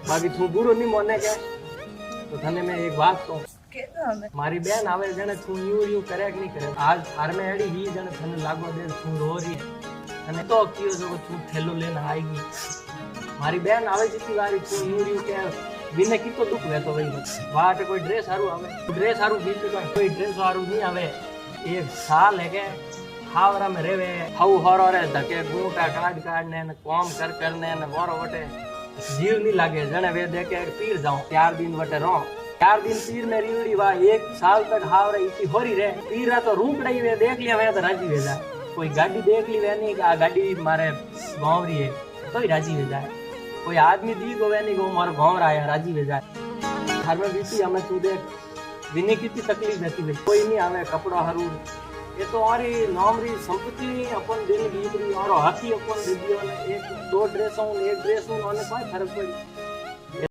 બાકી તું બુરો નહીં મોને કે તો તને મેં એક વાત કહું મારી બેન આવે જણે તું યુ કરે કે નહીં કરે આજ આરમે એડી વી જણે તને લાગો દે તું રોરી અને તો કયો જો તું થેલો લઈને આવી ગઈ મારી બેન આવે છે વારી તું યુ કે વિને કીતો દુખ વેતો ભાઈ વાટ કોઈ ડ્રેસ સારું આવે ડ્રેસ સારું બીજું કોઈ ડ્રેસ સારું નહીં આવે એક સાલ હે કે હાવરા में रेवे हाउ होरो रे धके गोटा काट ने काम कर ने वारो वटे जीव नहीं लागे जने वे देखे पीर जाऊं 4 दिन वटे रो 4 दिन पीर में रीवड़ी वा 1 साल तक हावरे इसी होरी रे पीरा तो रूपड़ई वे देख लिया वे तो राजी हो जाए कोई गाड़ी देख ली वे नहीं आ गाड़ी मारे गांवरी है तो ही राजी हो जाए कोई आदमी दी गो वे नहीं गो मारो गांवरा है राजी हो जाए घर में बीती हमें तू देख विनी कितनी तकलीफ रहती है कोई नहीं आवे कपड़ा हरू ये तो हमारी नॉमरी संपत्ति अपन दिन बीतरी और हाथी अपन दीदियों ने एक 2 ड्रेस एक ड्रेस कोई फर्क पड़ी